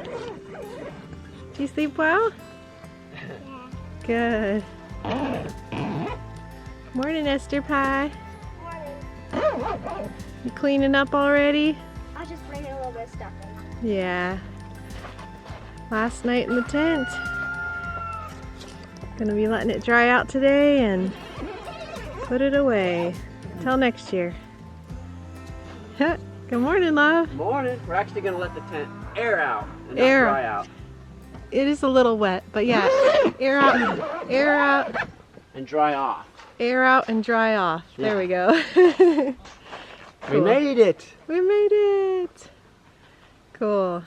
Do you sleep well? Yeah. Good. Morning, Esther Pie. Morning. You cleaning up already? I was just bringing a little bit of stuff in. Yeah. Last night in the tent. Gonna be letting it dry out today and put it away till next year. Good morning, love. Morning. We're actually going to let the tent air out and not Air. dry out. It is a little wet, but yeah, air out, And dry off. air out and dry off. There we go. We made it. We made it. Cool.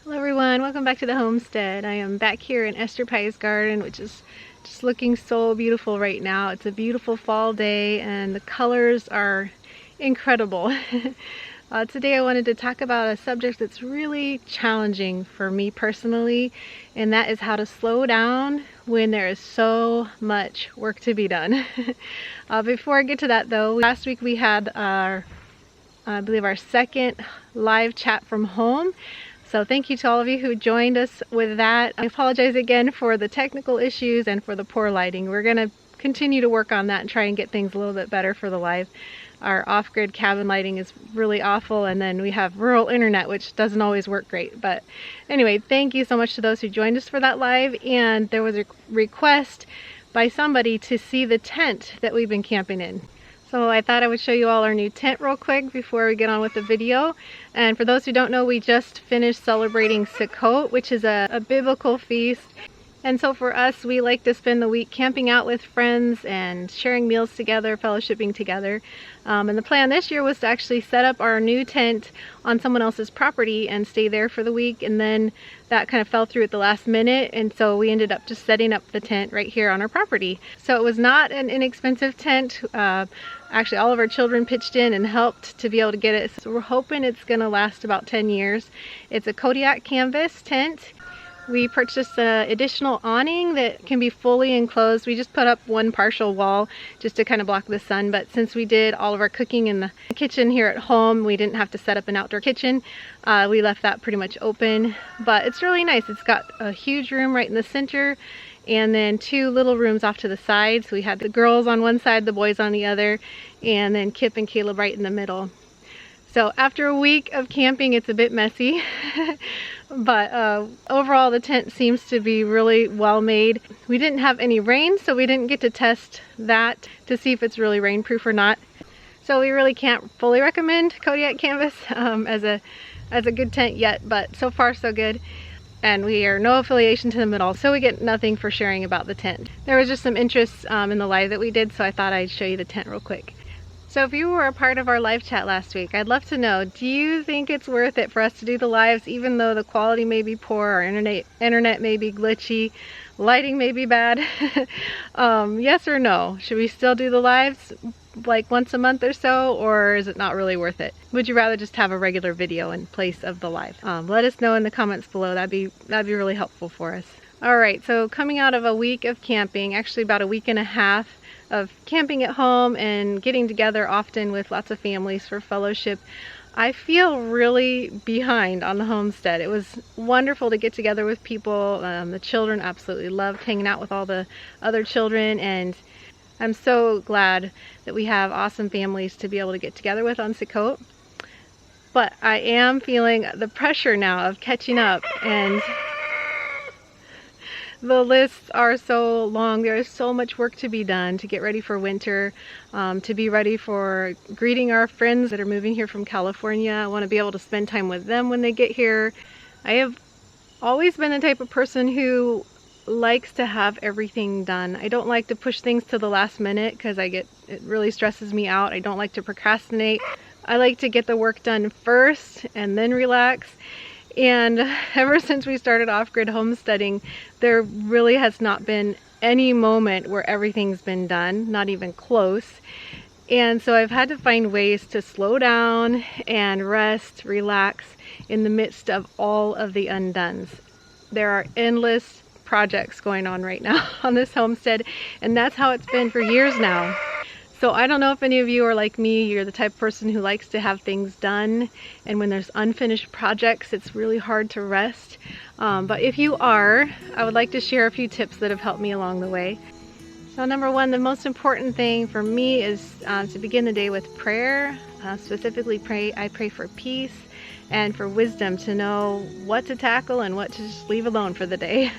Hello everyone, welcome back to the homestead. I am back here in Esther Pie's garden, which is just looking so beautiful right now. It's a beautiful fall day and the colors are incredible. Today I wanted to talk about a subject that's really challenging for me personally, and that is how to slow down when there is so much work to be done. Before I get to that though, last week we had our, I believe our second live chat from home. So thank you to all of you who joined us with that. I apologize again for the technical issues and for the poor lighting. We're gonna continue to work on that and try and get things a little bit better for the live. Our off-grid cabin lighting is really awful, and then we have rural internet, which doesn't always work great. But anyway, thank you so much to those who joined us for that live. And there was a request by somebody to see the tent that we've been camping in. So I thought I would show you all our new tent real quick before we get on with the video. And for those who don't know, we just finished celebrating Sukkot, which is a biblical feast. And so for us, we like to spend the week camping out with friends and sharing meals together, fellowshipping together. And the plan this year was to actually set up our new tent on someone else's property and stay there for the week. And then that kind of fell through at the last minute. And so we ended up just setting up the tent right here on our property. So it was not an inexpensive tent. Actually, all of our children pitched in and helped to be able to get it. So we're hoping it's gonna last about 10 years. It's a Kodiak canvas tent. We purchased an additional awning that can be fully enclosed. We just put up one partial wall just to kind of block the sun, but since we did all of our cooking in the kitchen here at home, we didn't have to set up an outdoor kitchen. We left that pretty much open, but it's really nice. It's got a huge room right in the center and then two little rooms off to the side. So we had the girls on one side, the boys on the other, and then Kip and Caleb right in the middle. So after a week of camping, it's a bit messy, but overall the tent seems to be really well made. We didn't have any rain, so we didn't get to test that to see if it's really rainproof or not. So we really can't fully recommend Kodiak canvas as a good tent yet, but so far so good. And we are no affiliation to them at all, so we get nothing for sharing about the tent. There was just some interest in the live that we did, so I thought I'd show you the tent real quick. So if you were a part of our live chat last week, I'd love to know, do you think it's worth it for us to do the lives even though the quality may be poor, our internet may be glitchy, lighting may be bad? Yes or no? Should we still do the lives like once a month or so, or is it not really worth it? Would you rather just have a regular video in place of the live? Let us know in the comments below. That'd be really helpful for us. All right, so coming out of a week of camping, actually about a week and a half of camping at home and getting together often with lots of families for fellowship, I feel really behind on the homestead. It was wonderful to get together with people. The children absolutely loved hanging out with all the other children, and I'm so glad that we have awesome families to be able to get together with on Sukkot. But I am feeling the pressure now of catching up, and the lists are so long. There is so much work to be done to get ready for winter, to be ready for greeting our friends that are moving here from California. I want to be able to spend time with them when they get here. I have always been the type of person who likes to have everything done. I don't like to push things to the last minute because it really stresses me out. I don't like to procrastinate. I like to get the work done first and then relax. And ever since we started off-grid homesteading, there really has not been any moment where everything's been done, not even close. And so I've had to find ways to slow down and rest, relax in the midst of all of the undones. There are endless projects going on right now on this homestead, and that's how it's been for years now. So I don't know if any of you are like me, you're the type of person who likes to have things done, and when there's unfinished projects, it's really hard to rest. But if you are, I would like to share a few tips that have helped me along the way. So number one, the most important thing for me is to begin the day with prayer. Specifically I pray for peace and for wisdom to know what to tackle and what to just leave alone for the day.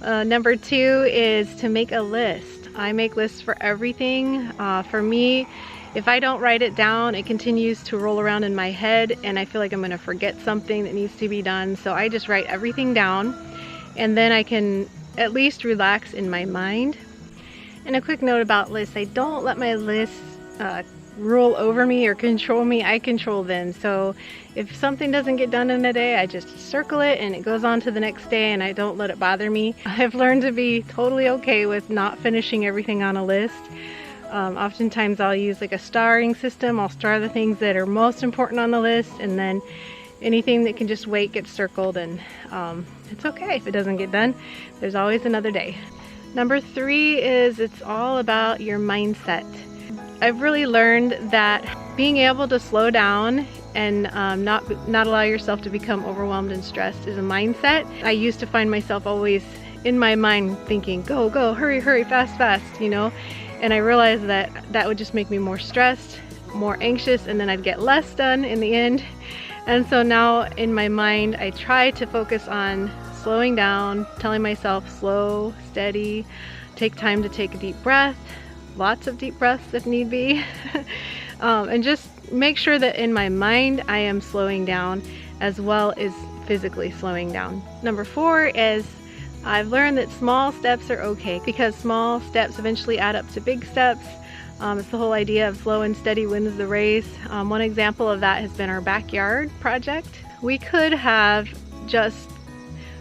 Number two is to make a list. I make lists for everything. For me, if I don't write it down, it continues to roll around in my head and I feel like I'm going to forget something that needs to be done. So I just write everything down and then I can at least relax in my mind. And a quick note about lists, I don't let my lists rule over me or control me. I control them. So if something doesn't get done in a day, I just circle it and it goes on to the next day and I don't let it bother me. I've learned to be totally okay with not finishing everything on a list. Oftentimes I'll use like a starring system. I'll star the things that are most important on the list, and then anything that can just wait gets circled, and it's okay if it doesn't get done. There's always another day. Number three is it's all about your mindset. I've really learned that being able to slow down and not allow yourself to become overwhelmed and stressed is a mindset. I used to find myself always in my mind thinking, go, go, hurry, hurry, fast, fast, you know? And I realized that that would just make me more stressed, more anxious, and then I'd get less done in the end. And so now in my mind, I try to focus on slowing down, telling myself slow, steady, take time to take a deep breath, lots of deep breaths if need be, and just make sure that in my mind I am slowing down as well as physically slowing down. Number four is I've learned that small steps are okay because small steps eventually add up to big steps. It's the whole idea of slow and steady wins the race. One example of that has been our backyard project. We could have just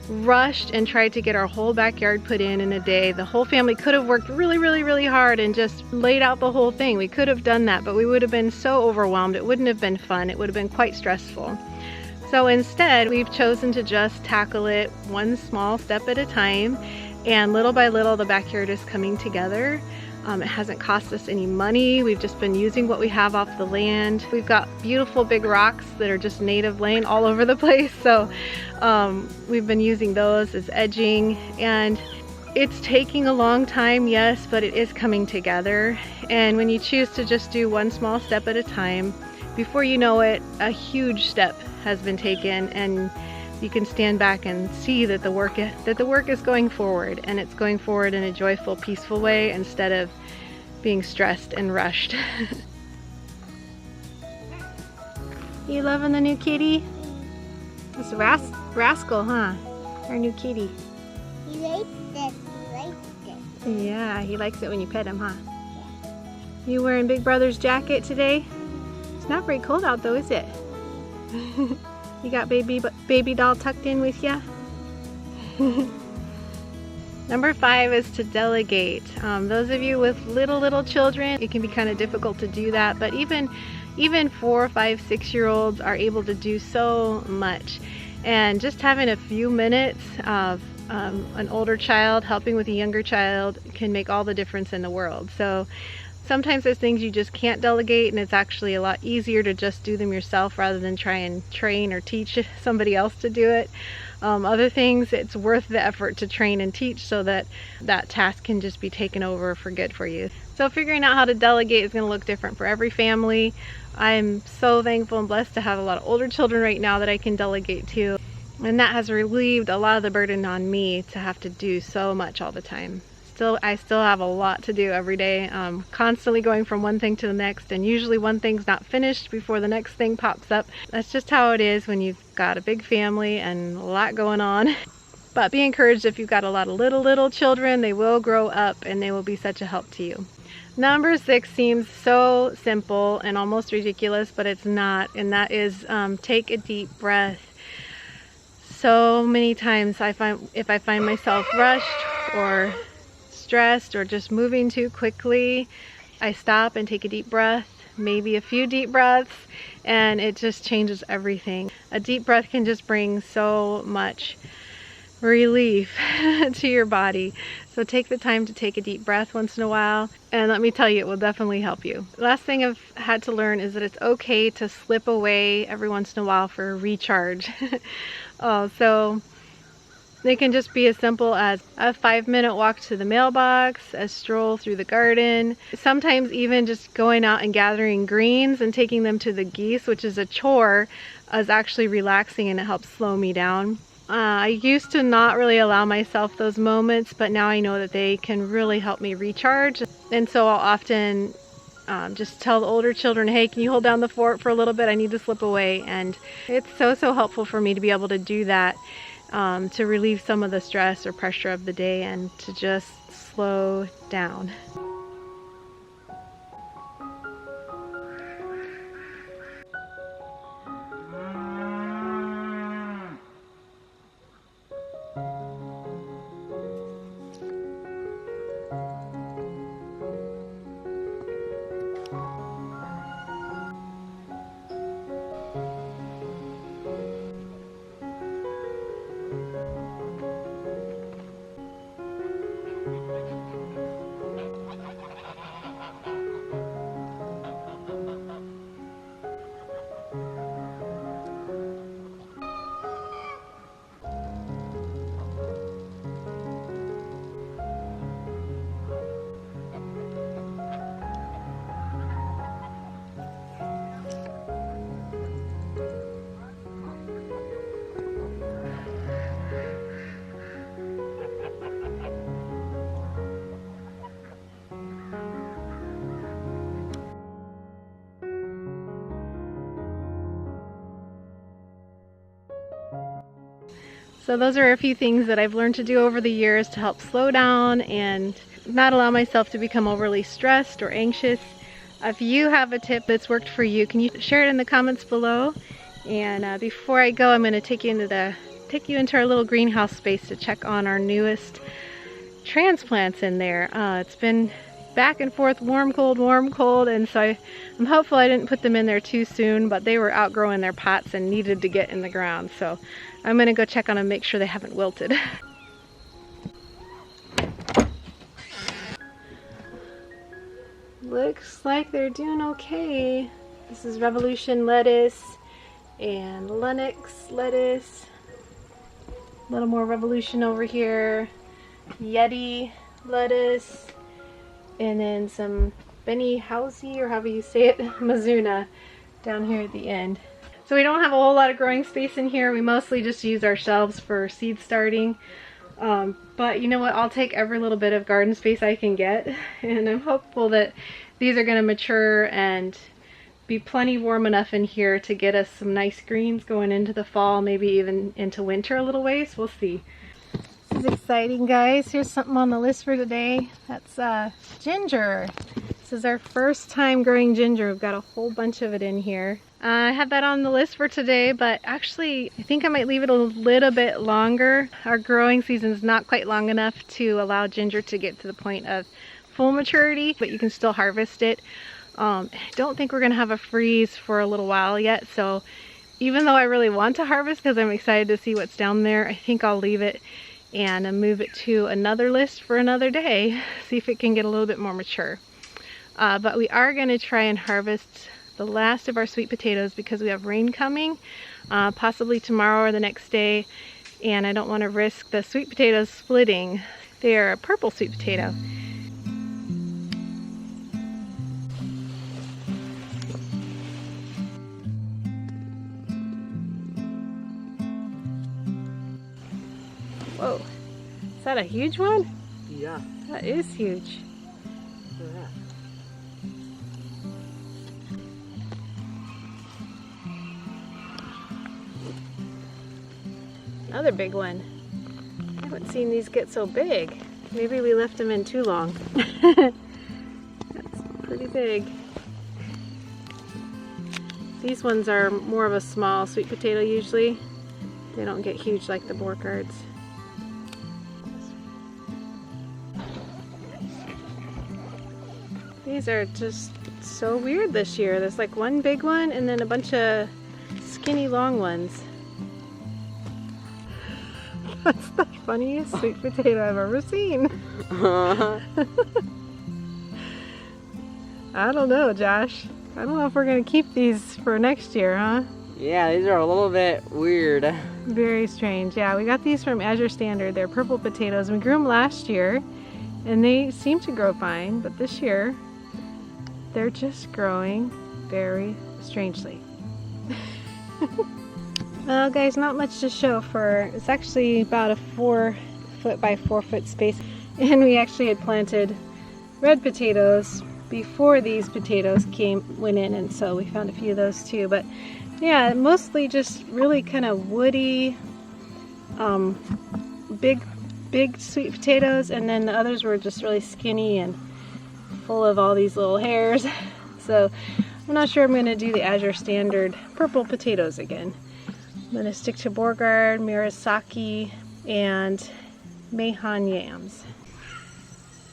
rushed and tried to get our whole backyard put in a day. The whole family could have worked really hard and just laid out the whole thing. We could have done that, but we would have been so overwhelmed. It wouldn't have been fun. It would have been quite stressful. So instead, we've chosen to just tackle it one small step at a time, and little by little the backyard is coming together. It hasn't cost us any money. We've just been using what we have off the land. We've got beautiful big rocks that are just native laying all over the place. So we've been using those as edging, and it's taking a long time, yes, but it is coming together. And when you choose to just do one small step at a time, before you know it, a huge step has been taken, and you can stand back and see that the work is going forward, and it's going forward in a joyful, peaceful way instead of being stressed and rushed. You loving the new kitty? It's Rascal, huh? Our new kitty. He likes this. He likes this. Yeah, he likes it when you pet him, huh? You wearing Big Brother's jacket today? It's not very cold out though, is it? You got baby doll tucked in with ya? Number 5 is to delegate. Those of you with little children, it can be kind of difficult to do that, but even 4, 5, 6-year-olds are able to do so much. And just having a few minutes of an older child helping with a younger child can make all the difference in the world. So sometimes there's things you just can't delegate, and it's actually a lot easier to just do them yourself rather than try and train or teach somebody else to do it. Other things, it's worth the effort to train and teach so that that task can just be taken over for good for you. So figuring out how to delegate is going to look different for every family. I'm so thankful and blessed to have a lot of older children right now that I can delegate to. And that has relieved a lot of the burden on me to have to do so much all the time. I still have a lot to do every day, constantly going from one thing to the next, and usually one thing's not finished before the next thing pops up. That's just how it is when you've got a big family and a lot going on. But be encouraged if you've got a lot of little children. They will grow up and they will be such a help to you. Number 6 seems so simple and almost ridiculous, but it's not, and that is take a deep breath. So many times if I find myself rushed or stressed or just moving too quickly, I stop and take a deep breath, maybe a few deep breaths, and it just changes everything. A deep breath can just bring so much relief to your body. So take the time to take a deep breath once in a while, and let me tell you, it will definitely help you. Last thing I've had to learn is that it's okay to slip away every once in a while for a recharge. So they can just be as simple as a 5-minute walk to the mailbox, a stroll through the garden, sometimes even just going out and gathering greens and taking them to the geese, which is a chore, is actually relaxing and it helps slow me down. I used to not really allow myself those moments, but now I know that they can really help me recharge. And so I'll often just tell the older children, hey, can you hold down the fort for a little bit? I need to slip away. And it's so helpful for me to be able to do that, to relieve some of the stress or pressure of the day and to just slow down. So those are a few things that I've learned to do over the years to help slow down and not allow myself to become overly stressed or anxious. If you have a tip that's worked for you, can you share it in the comments below? And before I go, I'm going to take you into our little greenhouse space to check on our newest transplants in there. It's been back and forth, warm, cold, and so I'm hopeful I didn't put them in there too soon, but they were outgrowing their pots and needed to get in the ground. So I'm gonna go check on them, make sure they haven't wilted. Looks like they're doing okay. This is Revolution lettuce and Lennox lettuce. A little more Revolution over here. Yeti lettuce. And then some Benny Housey, or however you say it, Mizuna, down here at the end. So we don't have a whole lot of growing space in here. We mostly just use our shelves for seed starting. But you know what? I'll take every little bit of garden space I can get. And I'm hopeful that these are going to mature and be plenty warm enough in here to get us some nice greens going into the fall, maybe even into winter a little ways. We'll see. This is exciting, guys. Here's something on the list for today. That's ginger. This is our first time growing ginger. We've got a whole bunch of it in here. I had that on the list for today, but actually I think I might leave it a little bit longer. Our growing season is not quite long enough to allow ginger to get to the point of full maturity, but you can still harvest it. I don't think we're gonna have a freeze for a little while yet, so even though I really want to harvest because I'm excited to see what's down there, I think I'll leave it and move it to another list for another day, see if it can get a little bit more mature. But we are going to try and harvest the last of our sweet potatoes because we have rain coming, possibly tomorrow or the next day, and I don't want to risk the sweet potatoes splitting. They are a purple sweet potato. Whoa, is that a huge one? Yeah. That is huge. Look at that. Another big one. I haven't seen these get so big. Maybe we left them in too long. That's pretty big. These ones are more of a small sweet potato usually. They don't get huge like the Borkards. These are just so weird this year. There's like one big one and then a bunch of skinny long ones. That's the funniest sweet potato I've ever seen. I don't know, Josh. I don't know if we're going to keep these for next year, huh? Yeah, these are a little bit weird. Very strange. Yeah, we got these from Azure Standard. They're purple potatoes. We grew them last year, and they seem to grow fine, but this year, they're just growing very strangely. Well, guys, not much to show for, it's actually about a 4-foot by 4-foot space. And we actually had planted red potatoes before these potatoes went in, and so we found a few of those too. But yeah, mostly just really kind of woody, big sweet potatoes, and then the others were just really skinny and full of all these little hairs. So I'm not sure I'm going to do the Azure Standard purple potatoes again. I'm going to stick to Beauregard, Murasaki, and Mahon yams.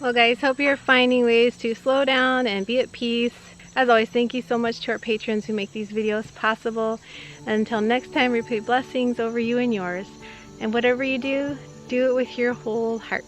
Well, guys, hope you're finding ways to slow down and be at peace. As always, thank you so much to our patrons who make these videos possible. And until next time, we pray blessings over you and yours. And whatever you do, do it with your whole heart.